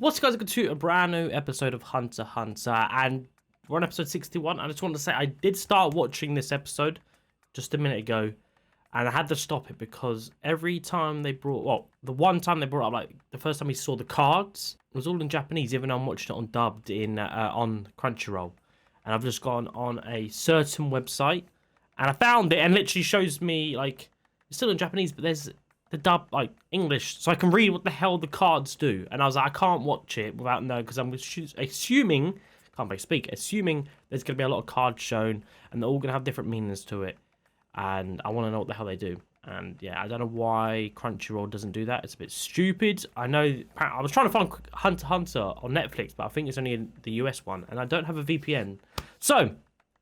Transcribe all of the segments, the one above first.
What's guys, welcome to a brand new episode of Hunter x Hunter, and we're on episode 61. I just want to say I did start watching this episode just a minute ago, and I had to stop it because every time they brought, well, the one time they brought up, like the first time we saw the cards, it was all in Japanese, even though I'm watching it on dubbed in on Crunchyroll. And I've just gone on a certain website, and I found it, and literally shows me, like, it's still in Japanese, but there's the dub, like, English, so I can read what the hell the cards do. And I was like, I can't watch it without knowing, because I'm assuming, can't really speak, assuming there's going to be a lot of cards shown, and they're all going to have different meanings to it. And I want to know what the hell they do. And yeah, I don't know why Crunchyroll doesn't do that. It's a bit stupid. I know, I was trying to find Hunter x Hunter on Netflix, but I think it's only in the US one, and I don't have a VPN. So,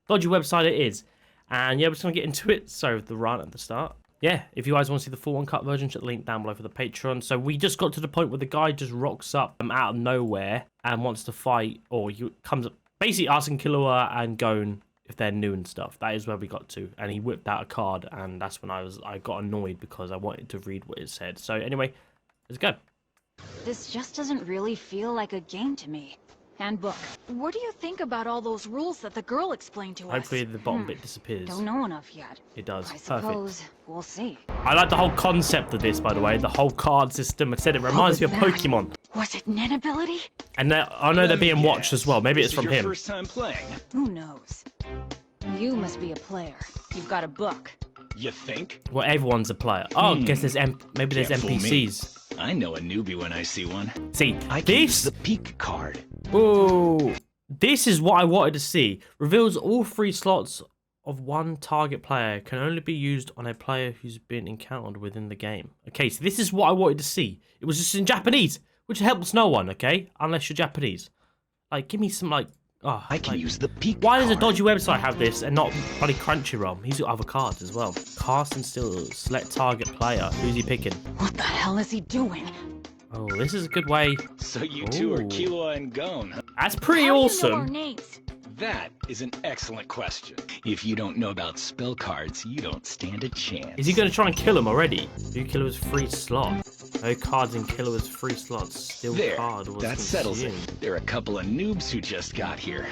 dodgy website it is. And yeah, we're just going to get into it. So, the run at the start. Yeah, if you guys want to see the full uncut version, check the link down below for the Patreon. So we just got to the point where the guy just rocks up out of nowhere and wants to fight, or he comes up basically asking Killua and Gon if they're new and stuff. That is where we got to, and he whipped out a card, and that's when I got annoyed because I wanted to read what it said. So anyway, let's go. This just doesn't really feel like a game to me. Handbook. What do you think about all those rules that the girl explained to us? Hopefully the bottom bit disappears. Don't know enough yet. It does. I suppose Perfect. we'll see. I like the whole concept of this, by the way. The whole card system. I said it reminds me of Pokemon. Was it Nen ability? And I know they're being watched as well. Maybe it's from him. First time playing. Who knows? You must be a player. You've got a book. You think? Well, everyone's a player. Oh, I guess there's maybe there's Can't fool me. NPCs. I know a newbie when I see one. See, I can use this. the peak card. Ooh, this is what I wanted to see. Reveals all 3 slots of one target player can only be used on a player who's been encountered within the game. Okay, so this is what I wanted to see. It was just in Japanese, which helps no one. Okay, unless you're Japanese. Like, give me some like. Oh, I can use the peak why does a card. dodgy website have this and not bloody Crunchyroll? He's got other cards as well. Cast and still select target player. Who's he picking? What the hell is he doing? Oh, this is a good way. So you two are Ooh. Killua and Gon, huh? That's pretty How do you awesome. know our names? That is an excellent question. If you don't know about spell cards, you don't stand a chance. Is he going to try and kill him already? Do Killua's free slot? No cards in Killua's free slots. Still There, card was that settles it. consumed. There are a couple of noobs who just got here.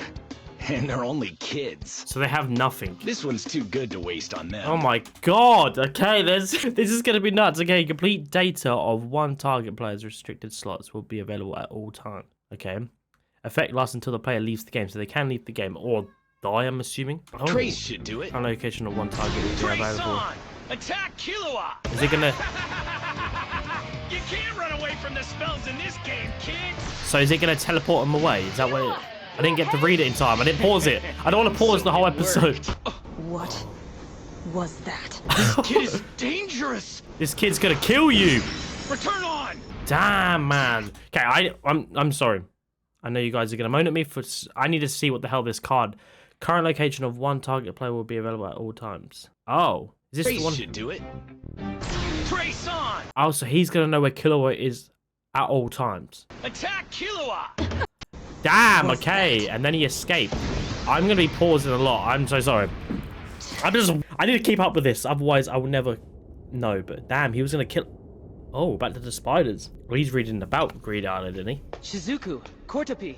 And they're only kids. So they have nothing. This one's too good to waste on them. Oh my god. Okay, this is going to be nuts. Okay, complete data of one target player's restricted slots will be available at all times. Okay. Effect lasts until the player leaves the game, so they can leave the game or die, I'm assuming. Oh. Trace should do it. On location of one target will be Trace available. on! Attack Killua! Is it gonna? You can't run away from the spells in this game, kids! So is it gonna teleport him away? Is that what? I didn't get to read it in time. I didn't pause it. I don't want to pause the whole episode. What was that? This kid is dangerous! This kid's gonna kill you. Return on! Damn, man. Okay, I'm sorry. I know you guys are gonna moan at me for. I need to see what the hell this card. Current location of one target player will be available at all times. Oh, is this Trace the one? should do it. Trace on! Oh, so he's gonna know where Killua is at all times. Attack Killua! Damn. Okay, and then he escaped. I'm gonna be pausing a lot. I'm so sorry. I need to keep up with this, otherwise I will never know. But damn, he was gonna kill. Oh, back to the spiders. Well, he's reading about Greed Island, isn't he? Shizuku, Kortopi.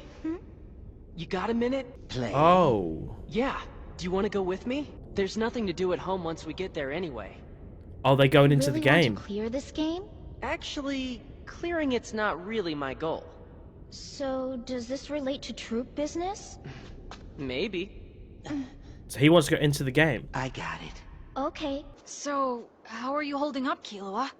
You got a minute? Play. Oh. Yeah. Do you want to go with me? There's nothing to do at home once we get there anyway. Oh, they're going into Really the game. Want to clear this game? Actually, clearing it's not really my goal. So, does this relate to troop business? Maybe. So he wants to go into the game. I got it. Okay. So, how are you holding up, Killua?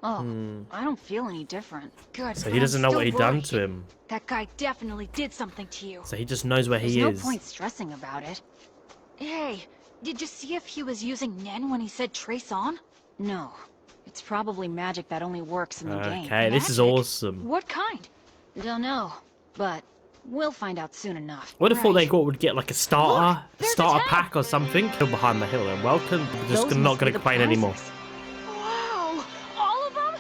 Oh, I don't feel any different. Good. So but he I'm doesn't know still what he done worried. to him. That guy definitely did something to you. So he just knows where There's he no is. point stressing about it. Hey, did you see if he was using Nen when he said trace on? No. It's probably magic that only works in the game. Okay, this is Magic? awesome. What kind? Don't know, but we'll find out soon enough. Would have thought they Right. would get like a starter, Look, there's a starter town. pack or something. Hill behind the hill, and welcome. We're just Those not must be going to the complain anymore. prizes. Wow, all of them?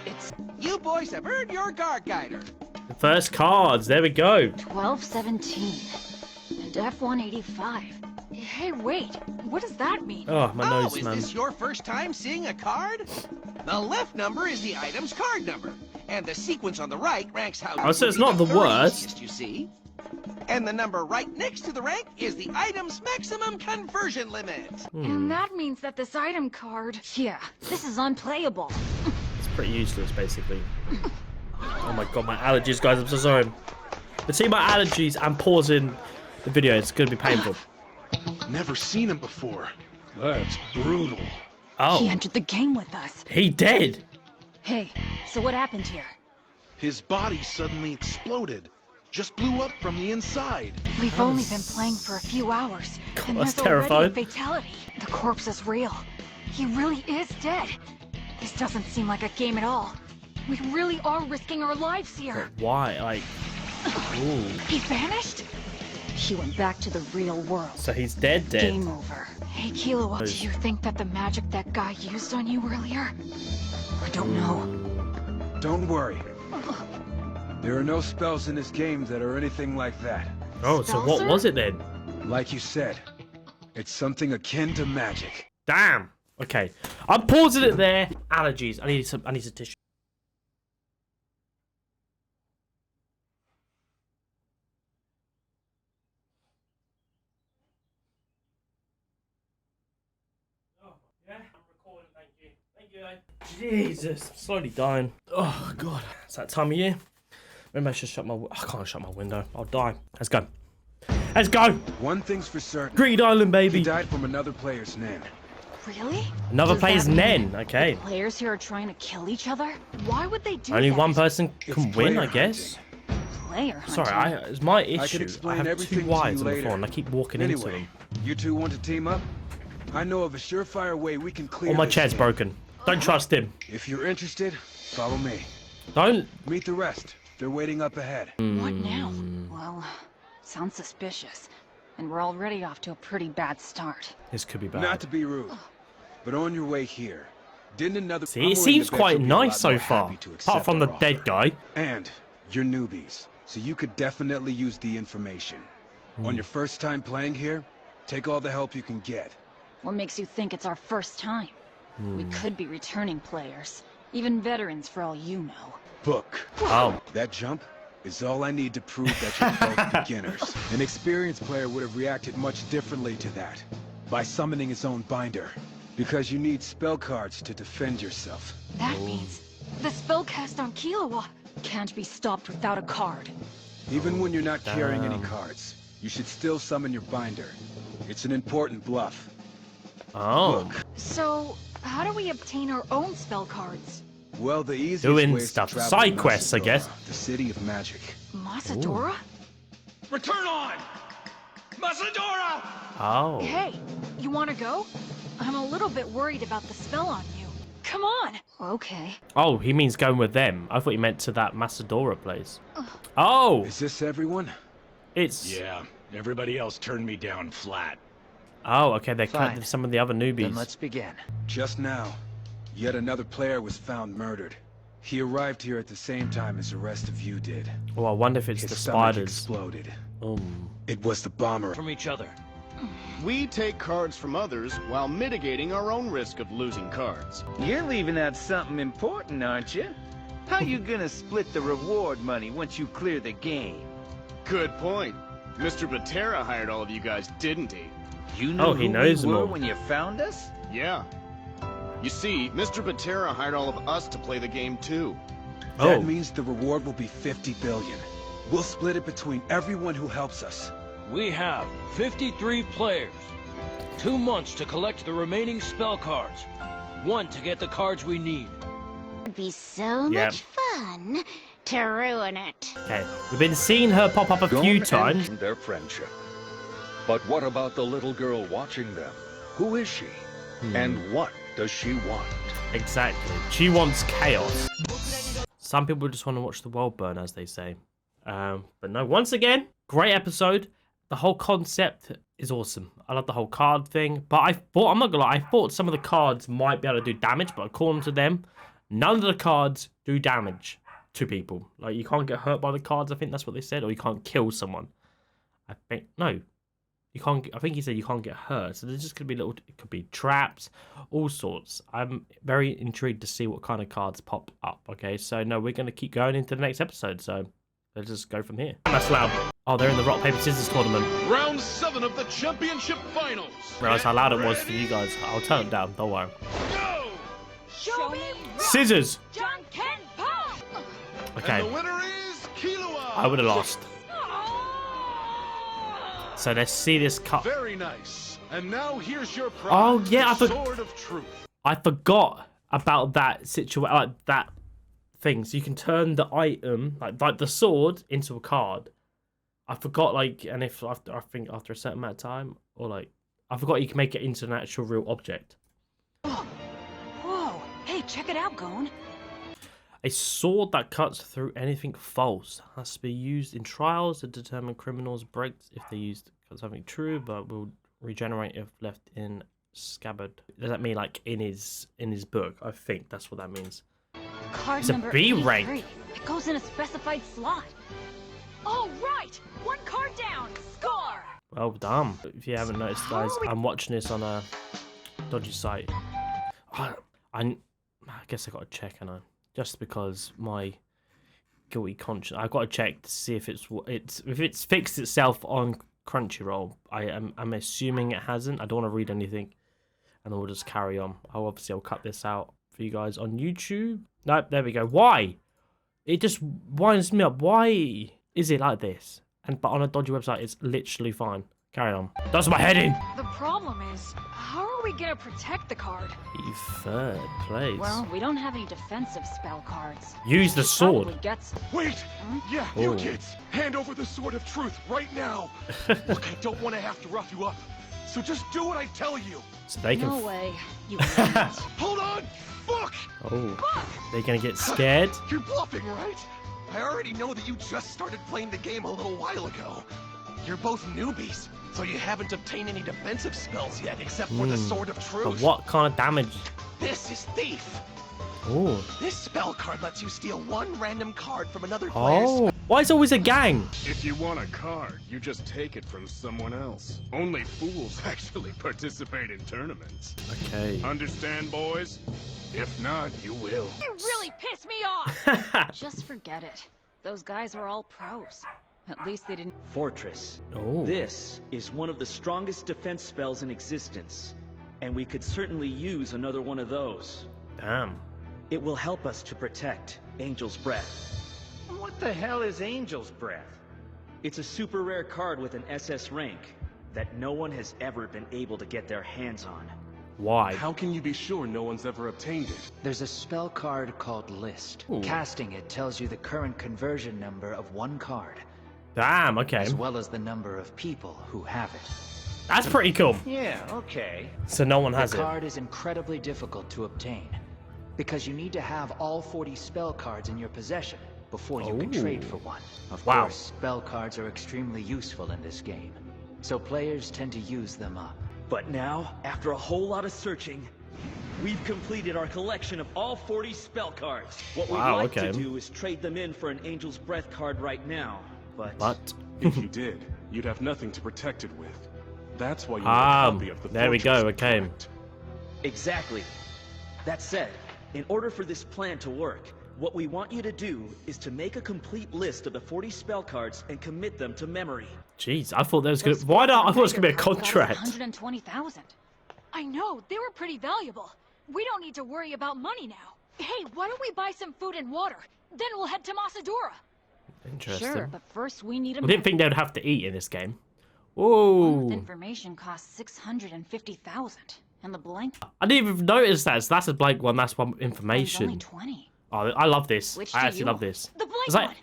It's You boys have earned your guard guider. The first cards. There we go. 1217 and F185. Hey, wait. What does that mean? Oh, my nose, is man. this your first time seeing a card? The left number is the item's card number, And the sequence on the right ranks how Oh, so you it's would not be the easiest, worst. you see. And the number right next to the rank is the item's maximum conversion limit. And that means that this item card... Yeah, this is unplayable. It's pretty useless, basically. Oh my god, my allergies, guys. I'm so sorry. But see my allergies and pausing the video. It's going to be painful. Never seen him before. That's brutal. He Oh, entered the game with us. he did. Hey, so what happened here? His body suddenly exploded. Just blew up from the inside. We've only been playing for a few hours, and that's there's already terrifying. a fatality. The corpse is real. He really is dead. This doesn't seem like a game at all. We really are risking our lives here. Why? Like, ooh. He vanished? He went back to the real world. So he's dead. Game over. Hey, Killua, do you think that the magic that guy used on you earlier? I don't know. Don't worry. There are no spells in this game that are anything like that. Oh, so what was it then? Like you said, it's something akin to magic. Damn. Okay, I'm pausing it there. Allergies. I need some tissue. Yeah, I'm recording. Thank you. Thank you. Jesus, I'm slowly dying. Oh god, it's that time of year. Maybe I should shut my. I can't shut my window. I'll die. Let's go. Let's go. One thing's for certain. Greed Island, He baby. died from another player's nen. Really? Another Does player's that mean Nen. Okay. Players here are trying to kill each other? Why would they do Only that? one person It's can win, I player guess. Player hunting. Sorry, it's my I issue. can I explain have everything two to wives you on the later. floor and I keep walking into Anyway, them. you two want to team up? I know of a surefire way we can clear Oh, my this chair's game. broken. Don't trust him. If you're interested, follow me. Don't. Meet the rest. They're waiting up ahead. What now? Hmm. Well, sounds suspicious. And we're already off to a pretty bad start. This could be bad. Not to be rude, but on your way here, didn't another... See, I'm it willing to seems bet quite you'll be a lot nice so more far. happy to Apart accept from the our dead offer. guy. And you're newbies, so you could definitely use the information. On your first time playing here, take all the help you can get. What makes you think it's our first time? We Hmm. could be returning players. Even veterans for all you know. Book. Oh. That jump is all I need to prove that you're both beginners. An experienced player would have reacted much differently to that. By summoning his own binder. Because you need spell cards to defend yourself. That means the spell cast on Killua. Can't be stopped without a card. Even when you're not carrying any Damn. cards, you should still summon your binder. It's an important bluff. Oh. So, how do we obtain our own spell cards? Well, the easiest Doing way is to stuff. travel Side to quests, I Masadora, guess. The city of magic. Masadora? Return on! Masadora! Oh. Hey, you want to go? I'm a little bit worried about the spell on you. Come on! Okay. Oh, he means going with them. I thought he meant to that Masadora place. Oh. Is this everyone? It's. Yeah, everybody else turned me down flat. Oh, okay. They're cut Fine. some of the other newbies. Then let's begin. Just now, yet another player was found murdered. He arrived here at the same time as the rest of you did. Oh, I wonder if it's His the stomach spiders. exploded. Um. It was the bomber. From each other. We take cards from others while mitigating our own risk of losing cards. You're leaving out something important, aren't you? How you gonna split the reward money once you clear the game? Good point. Mr. Batera hired all of you guys, didn't he? You know He who knows we them were all. when you found us? Yeah. You see, Mr. Batera hired all of us to play the game too. That Oh. means the reward will be 50 billion. We'll split it between everyone who helps us. We have 53 players. 2 months to collect the remaining spell cards. 1 to get the cards we need. It'd be so Yeah. much fun to ruin it. Okay. We've been seeing her pop up a few times. Their friendship. But what about the little girl watching them? Who is she? And what does she want? Exactly. She wants chaos. Some people just want to watch the world burn, as they say. But no, once again, great episode. The whole concept is awesome. I love the whole card thing. But I'm not gonna lie, I thought some of the cards might be able to do damage, but according to them, none of the cards do damage to people. Like, you can't get hurt by the cards, I think that's what they said, or you can't kill someone. I think, no. You can't. I think he said you can't get hurt. So there's just gonna be little. It could be traps, all sorts. I'm very intrigued to see what kind of cards pop up. Okay, so no, we're gonna keep going into the next episode. So let's just go from here. That's loud. Oh, they're in the rock paper scissors tournament. Round 7 of the championship finals. Realize how loud it was for you guys. I'll turn it down. Don't worry. Go! Show me Scissors. John Ken Pop! Okay. And the winner is Killua. I would have lost. So let's see this cut. Very nice. And now here's your prize. Oh yeah, the Sword of Truth. I forgot about that situation, like that thing. So you can turn the item, like the sword, into a card. I forgot, like, and if after I think after a certain amount of time, or like I forgot you can make it into an actual real object. Whoa! Hey, check it out, Gone. A sword that cuts through anything false has to be used in trials to determine criminals' breaks if they used something true, but will regenerate if left in scabbard. Does that mean like in his book? I think that's what that means. Card It's a number B 83. rank. It goes in a specified slot. All right! One card down! Score! Well done. If you haven't noticed, guys, I'm watching this on a dodgy site. I guess I got to check, and I just because my guilty conscience, I've got to check to see if it's fixed itself on Crunchyroll. I'm assuming it hasn't. I don't want to read anything, and then we'll just carry on. I'll cut this out for you guys on YouTube. Nope, there we go. Why? It just winds me up. Why is it like this? But on a dodgy website, it's literally fine. Carry on. That's my head in. The problem is, how are we gonna protect the card? You third place. Well, we don't have any defensive spell cards. Use the sword. Probably gets... Wait! Yeah, Oh. you kids! Hand over the Sword of Truth right now! Look, I don't want to have to rough you up, so just do what I tell you! So they can. No way. You Hold on! Fuck! Oh, they're gonna get scared. You're bluffing, right? I already know that you just started playing the game a little while ago. You're both newbies, so you haven't obtained any defensive spells yet except for the Sword of Truth. But what kind of damage? This is Thief. Oh. This spell card lets you steal one random card from another player's Oh. Why is it always a gang? If you want a card, you just take it from someone else. Only fools actually participate in tournaments. Okay. Understand, boys? If not, you will. You really piss me off! Just forget it. Those guys are all pros. At least they didn't... Fortress. Oh. This is one of the strongest defense spells in existence, and we could certainly use another one of those. Damn. It will help us to protect Angel's Breath. What the hell is Angel's Breath? It's a super rare card with an SS rank that no one has ever been able to get their hands on. Why? How can you be sure no one's ever obtained it? There's a spell card called List. Ooh. Casting it tells you the current conversion number of one card, Damn, okay. as well as the number of people who have it. That's pretty cool. Yeah, okay. So no one has The it. card is incredibly difficult to obtain, because you need to have all 40 spell cards in your possession before you can Ooh. trade for one. Of Wow. course, spell cards are extremely useful in this game, so players tend to use them up. But now, after a whole lot of searching, we've completed our collection of all 40 spell cards. What we'd Wow, like okay. to do is trade them in for an Angel's Breath card right now, but... If you did, you'd have nothing to protect it with. That's why you need a copy of the there we go, Fortress, okay. correct? Exactly. That said, in order for this plan to work, what we want you to do is to make a complete list of the 40 spell cards and commit them to memory. Jeez, I thought there was gonna. Why not? I thought it was gonna be a contract. 120,000. I know, they were pretty valuable. We don't need to worry about money now. Hey, why don't we buy some food and water? Then we'll head to Masadora. Interesting. Sure, but first we need a I didn't think they'd have to eat in this game. One with Whoa. information costs 650,000. And the blank I didn't even notice that. So that's a blank one. That's one one's only information. 20. Oh, I love this. Which I do actually you love want? this. The blank It's like, one.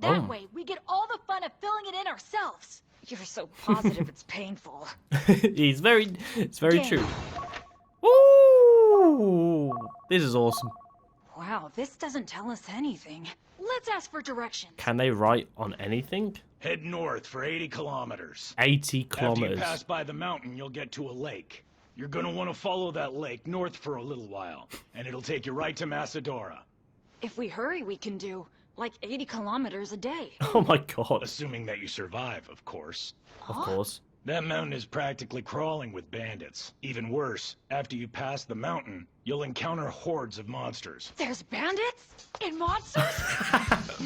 That Oh. way, we get all the fun of filling it in ourselves. You're so positive it's painful. it's very Game. true. Ooh, this is awesome. Wow, this doesn't tell us anything. Let's ask for directions. Can they write on anything? Head north for 80 kilometers. 80 After you kilometers. pass by the mountain, you'll get to a lake. You're gonna want to follow that lake north for a little while, and it'll take you right to Masadora. If we hurry, we can do like 80 kilometers a day. Oh my god. Assuming that you survive, of course. Of course. That mountain is practically crawling with bandits. Even worse, after you pass the mountain, you'll encounter hordes of monsters. There's bandits? And monsters?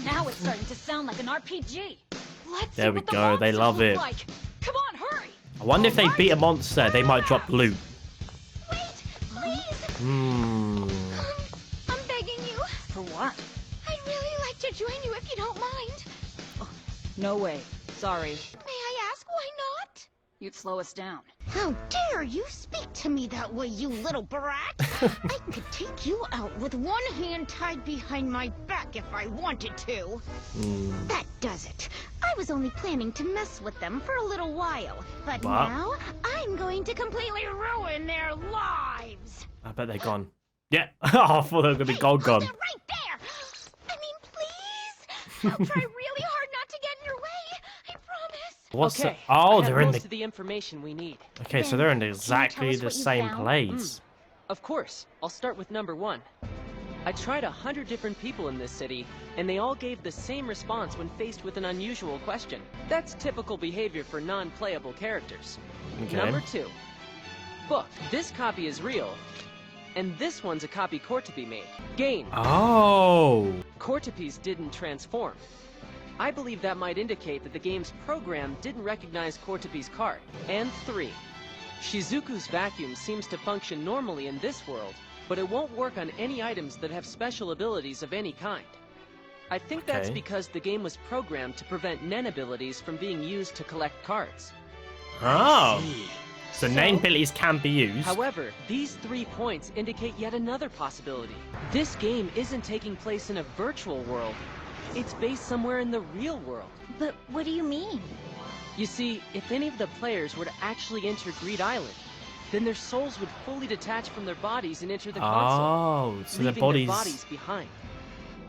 Now it's starting to sound like an RPG. Let's There see we what the go, they monsters love look it. like. Come on, hurry! I wonder if they beat a monster, they might drop loot. Please, Hmm. I'm begging you. For what? I'd really like to join you if you don't mind. No way. Sorry. May I ask why not? You'd slow us down. How dare you speak to me that way, you little brat! I could take you out with one hand tied behind my back if I wanted to. That does it. I was only planning to mess with them for a little while, but What? now I'm going to completely ruin their lives. I bet they're gone. Yeah. I thought they were gonna be gone. Right there! I mean, please! I'll try really hard not to get in your way. I promise. What's okay, the... Oh, I have they're in most the... of the information we need. Okay, so they're in exactly the same place. Of course. I'll start with number 1. I tried 100 different people in this city, and they all gave the same response when faced with an unusual question. That's typical behavior for non-playable characters. Okay. Number 2. Book. This copy is real, and this one's a copy Cortopy made. Game. Oh. Cortopys didn't transform. I believe that might indicate that the game's program didn't recognize Cortopy's card. And 3. Shizuku's vacuum seems to function normally in this world, but it won't work on any items that have special abilities of any kind. I think that's Okay. because the game was programmed to prevent Nen abilities from being used to collect cards. Oh. So name abilities can be used. However, these 3 points indicate yet another possibility. This game isn't taking place in a virtual world. It's based somewhere in the real world. But what do you mean? You see, if any of the players were to actually enter Greed Island, then their souls would fully detach from their bodies and enter the console, Oh, so their leaving bodies... their bodies behind.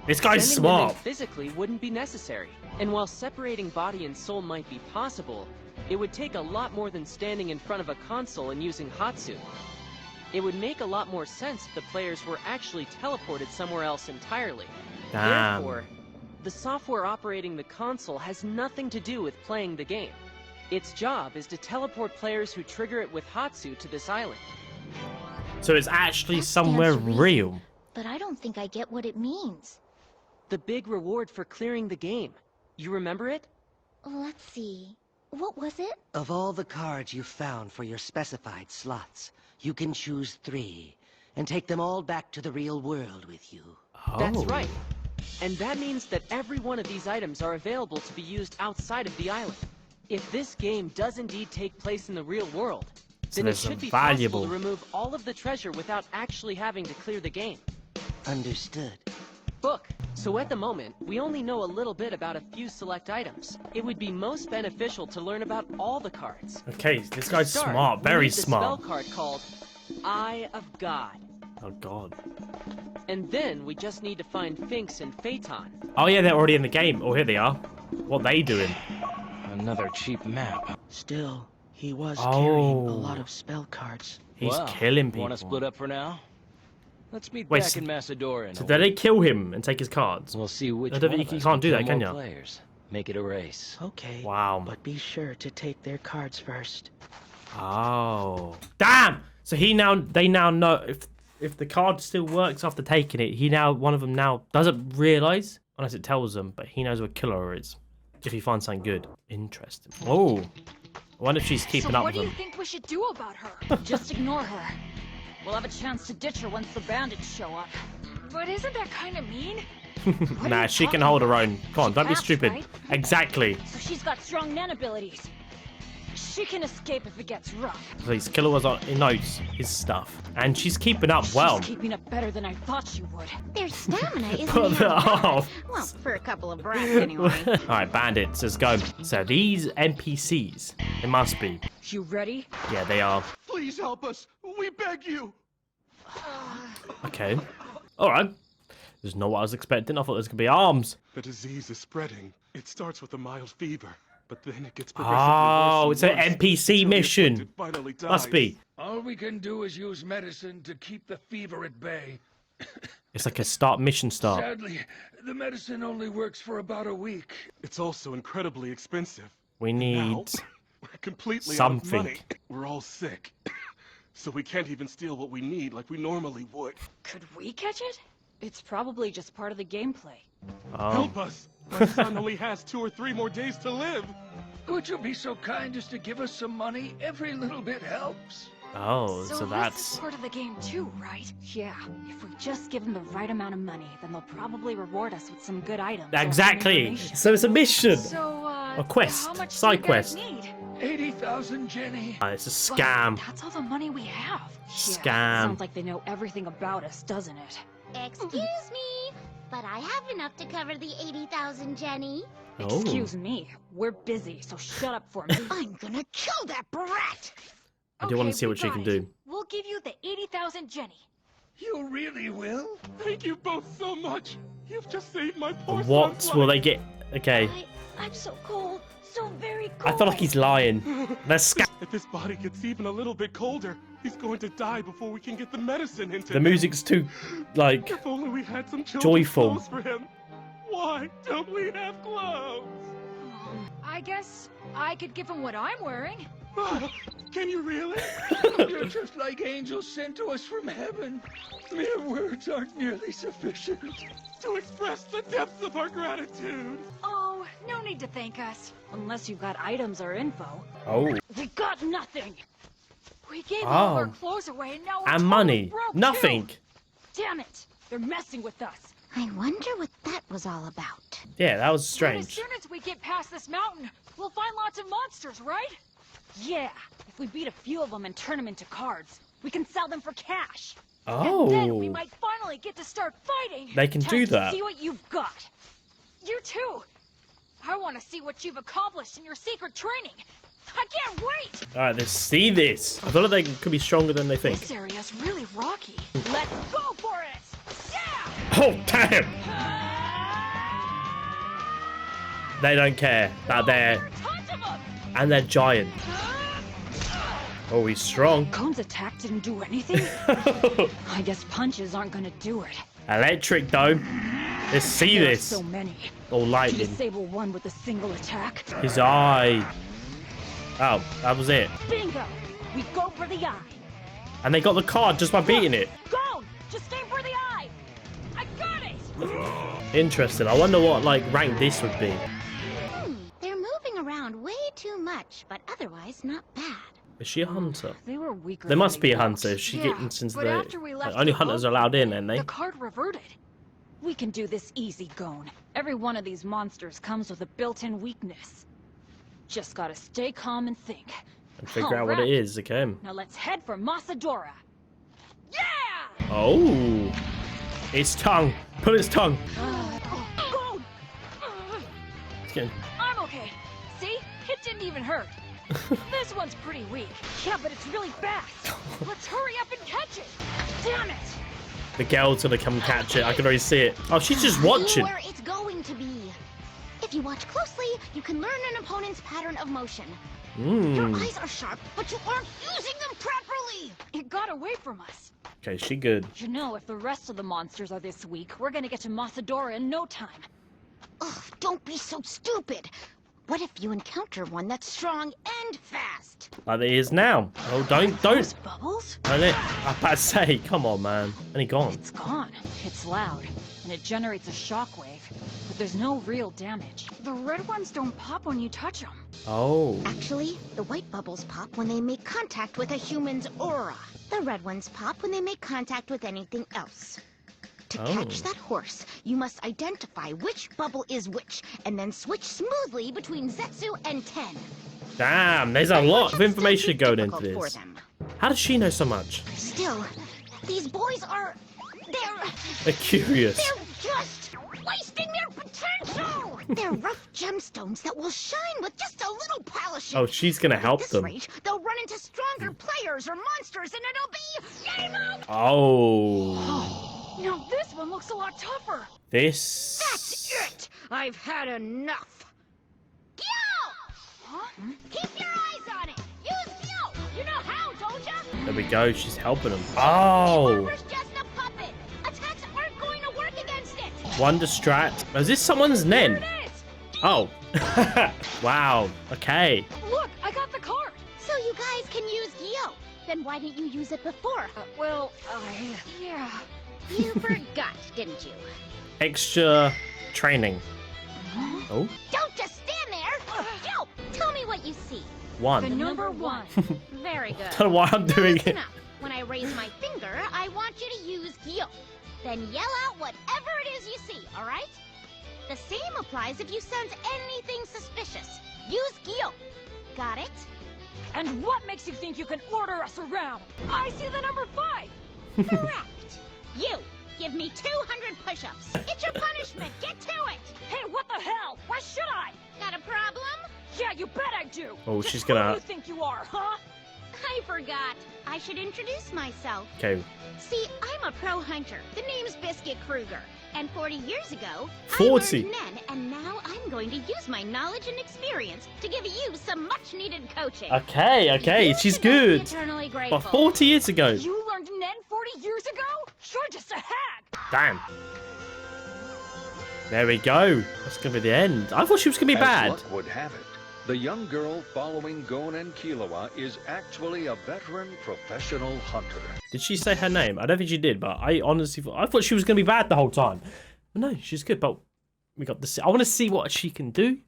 This guy's Sending them in smart. physically wouldn't be necessary. And while separating body and soul might be possible, it would take a lot more than standing in front of a console and using Hatsu. It would make a lot more sense if the players were actually teleported somewhere else entirely. Damn. Therefore, the software operating the console has nothing to do with playing the game. Its job is to teleport players who trigger it with Hatsu to this island. So it's actually That somewhere stands to reason. real. But I don't think I get what it means. The big reward for clearing the game. You remember it? Let's see. What was it? Of all the cards you found for your specified slots, you can choose 3 and take them all back to the real world with you. That's Oh. right. And that means that every one of these items are available to be used outside of the island. If this game does indeed take place in the real world, So then it there's should be valuable. possible to remove all of the treasure without actually having to clear the game. Understood. Book. So at the moment, we only know a little bit about a few select items. It would be most beneficial to learn about all the cards. Okay, this guy's To start, smart. we Very need the smart. spell card called Eye of God. Oh, God. And then we just need to find Finks and Phaeton. Oh, yeah, they're already in the game. Oh, here they are. What they doing? Another cheap map. Still, he was Oh. carrying a lot of spell cards. He's Well, killing people. Want to split up for now? Let's meet Wait, back so- in Macedora. So did they kill him and take his cards? We'll see which I don't one think of you us can't do kill that, can more you? players. Make it a race. Okay. Wow. But be sure to take their cards first. Oh. Damn! So they now know if the card still works after taking it, one of them now doesn't realise, unless it tells them, but he knows where Killer is. If he finds something good. Interesting. Oh. I wonder if she's keeping so up what with do him. you think we should do about her? Just ignore her. We'll have a chance to ditch her once the bandits show up. But isn't that kind of mean? Nah, she can hold her own. Come on, don't be can't, stupid. right? Exactly. So she's got strong Nen abilities. She can escape if it gets rough. Please, Killer was on. He knows his stuff, and she's keeping up well. She's keeping up better than I thought she would. Their stamina isn't Put even that bad. off. Well, for a couple of brats anyway. All right, bandits, let's go. So these NPCs, it must be. You ready? Yeah, they are. Please help us. We beg you. Okay. All right. This is not what I was expecting. I thought this could be arms. The disease is spreading. It starts with a mild fever, but then it gets progressively Oh, worse it's and an worse NPC until the mission. afflicted finally dies. Must be. All we can do is use medicine to keep the fever at bay. It's like a mission start. Sadly, the medicine only works for about a week. It's also incredibly expensive. We Now, need. we're completely Something. out of money. We're all sick. So we can't even steal what we need like we normally would. Could we catch it? It's probably just part of the gameplay. Oh. Help us! My son only has 2 or 3 more days to live! Would you be so kind as to give us some money? Every little bit helps. Oh, so This that's... is part of the game too, right? Yeah, if we just give them the right amount of money, then they'll probably reward us with some good items. or some Exactly. information. So it's a mission. So, A quest. how much do Side you guys quest. need? 80,000 Jenny. It's a scam. That's all the money we have. Scam. Sounds like they know everything about us, doesn't it? Excuse me, but I have enough to cover the 80,000 Jenny. Oh. Excuse me, we're busy, so shut up for me. I'm gonna kill that brat! I do want to Okay, see we what she got can it. do. We'll give you the 80,000 Jenny. You really will? Thank you both so much! You've just saved my poor And what son's will life. they get? Okay. I'm so cold, so very I cold. feel like he's lying. That's scam. If his body gets even a little bit colder, he's going to die before we can get the medicine into The him. music's too, like, If only we had some children's joyful. clothes for him. Why don't we have clothes? I guess I could give him what I'm wearing. Can you really? You're just like angels sent to us from heaven. Mere words aren't nearly sufficient. To express the depths of our gratitude. Oh, no need to thank us. Unless you've got items or info. Oh. We got nothing. We gave all our Oh. clothes away, and now we're And totally money. broke, too. Nothing. Damn it! They're messing with us. I wonder what that was all about. Yeah, that was But as strange. soon as we get past this mountain, we'll find lots of monsters, right? Yeah, if we beat a few of them and turn them into cards, we can sell them for cash. And then we Oh. might finally get to start fighting. They can Time do to that. See what you've got. You too. I want to see what you've accomplished in your secret training. I can't wait. Alright, let's see this. I feel like they could be stronger than they think. This area's really rocky. Let's go for it. Yeah. Oh, damn! They don't care that they're... Tons of them. And they're giant. Oh, he's strong. Cone's attack didn't do anything? I guess punches aren't gonna do it. Electric, though. Let's see There are this. so many. Oh, To lightning. disable one with a single attack. His eye. Oh, that was it. Bingo! We go for the eye. And they got the card just by beating it. Go! Just aim for the eye! I got it! Interesting. I wonder what, like, rank this would be. They're moving around way too much, but otherwise not bad. Is she a hunter? They were weaker. There than must we be a thought. hunter if she Yeah, gets into but the... after we like, left only the hunters boat, are allowed in, ain't they? The card reverted. We can do this easy, Gone. Every one of these monsters comes with a built-in weakness. Just gotta stay calm and think. And figure out what it Alright. is, okay? Now let's head for Masadora. Yeah! Oh! Its tongue. Pull its tongue. Go! It's getting... I'm okay. See? It didn't even hurt. This one's pretty weak. Yeah, but it's really fast. Let's hurry up and catch it. Damn it! The girl's gonna come catch it. I can already see it. Oh, she's just watching. See where it's going to be. If you watch closely, you can learn an opponent's pattern of motion. Your eyes are sharp, but you aren't using them properly. It got away from us. Okay, she good. You know, if the rest of the monsters are this weak, we're gonna get to Masadora in no time. Ugh, don't be so stupid. What if you encounter one that's strong and fast? Like it is now. Oh, don't. Bubbles? I was about to say, come on, man. And he gone. It's gone. It's loud, and it generates a shockwave, but there's no real damage. The red ones don't pop when you touch them. Oh. Actually, the white bubbles pop when they make contact with a human's aura. The red ones pop when they make contact with anything else. To catch that horse, you must identify which bubble is which, and then switch smoothly between Zetsu and Ten. Damn, there's a lot of information going into Difficult for this. them. How does she know so much? Still, these boys are... They're curious. They're just wasting their potential! They're rough gemstones that will shine with just a little polishing. Oh, she's gonna help At this them. rate, they'll run into stronger players or monsters, and it'll be game over! Oh. Now this one looks a lot tougher. This... That's it! I've had enough! Gyo! Huh? Keep your eyes on it! Use Gyo! You know how, don't ya? There we go, she's helping them. Oh. Armor's just a puppet! Attacks aren't going to work against it! One distract. Is this someone's Nen? Oh. Wow. Okay. Look, I got the card. you guys can use Gyo. Then why didn't you use it before? Yeah. You forgot, didn't you? Extra training. Oh, Don't just stand there! Yo, tell me what you see. one. The number 1. Very good. Don't know why I'm doing Listen it. up. When I raise my finger, I want you to use Gyo. Then yell out whatever it is you see, alright? The same applies if you sense anything suspicious. Use Gyo. Got it? And what makes you think you can order us around? I see the number 5. Correct. You, give me 200 push-ups. It's your punishment. Get to it. Hey, what the hell? Why should I? Got a problem? Yeah, you bet I do. Oh, Just she's who gonna- do you think you are, huh? I forgot. I should introduce myself. Okay. See, I'm a pro hunter. The name's Bisky Kruger. And 40 years ago, 40? I learned Nen, and now I'm going to use my knowledge and experience to give you some much-needed coaching. Okay, she's good. Eternally But grateful. 40 years ago. You learned Nen 40 years ago? You're just a hag. Damn. There we go. That's gonna be the end. I thought she was gonna be As bad. luck would have it, the young girl following Gon and Killua is actually a veteran professional hunter. Did she say her name? I don't think she did, but I honestly I thought she was gonna be bad the whole time. But no, she's good. But we got this. I want to see what she can do.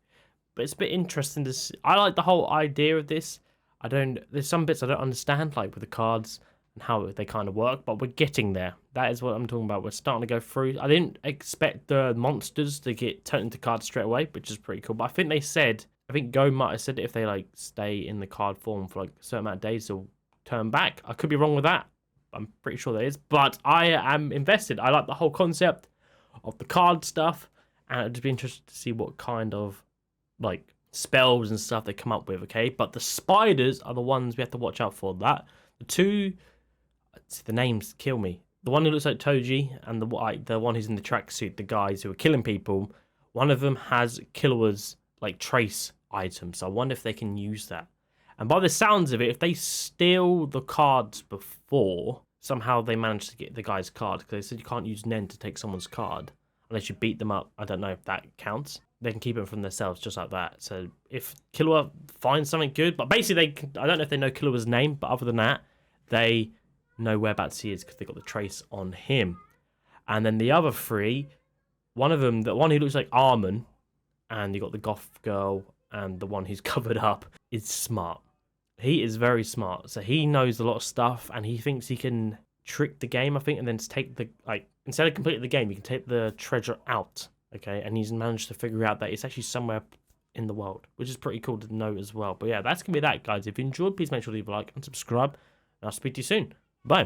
But it's a bit interesting to see. I like the whole idea of this. I don't. There's some bits I don't understand, like with the cards and how they kind of work. But we're getting there. That is what I'm talking about. We're starting to go through. I didn't expect the monsters to get turned into cards straight away, which is pretty cool. But I think they said. I think Go might have said if they like stay in the card form for like a certain amount of days, they'll turn back. I could be wrong with that. I'm pretty sure there is, but I am invested. I like the whole concept of the card stuff, and it'd be interesting to see what kind of like spells and stuff they come up with. Okay, but the spiders are the ones we have to watch out for. That the two, the names kill me. The one who looks like Toji and the one who's in the tracksuit, the guys who are killing people. One of them has Killua's like trace item, so I wonder if they can use that. And by the sounds of it, if they steal the cards before, somehow they manage to get the guy's card, because they said you can't use Nen to take someone's card unless you beat them up. I don't know if that counts. They can keep it from themselves just like that. So if Killua finds something good, but basically I don't know if they know Killua's name, but other than that, they know whereabouts he is because they got the trace on him. And then the other three, one of them, the one who looks like Armin, and you got the goth girl and the one who's covered up, is smart. He is very smart. So he knows a lot of stuff, and he thinks he can trick the game, I think, and then take the, like, instead of completing the game, you can take the treasure out, okay? And he's managed to figure out that it's actually somewhere in the world, which is pretty cool to know as well. But yeah, that's going to be that, guys. If you enjoyed, please make sure to leave a like and subscribe, and I'll speak to you soon.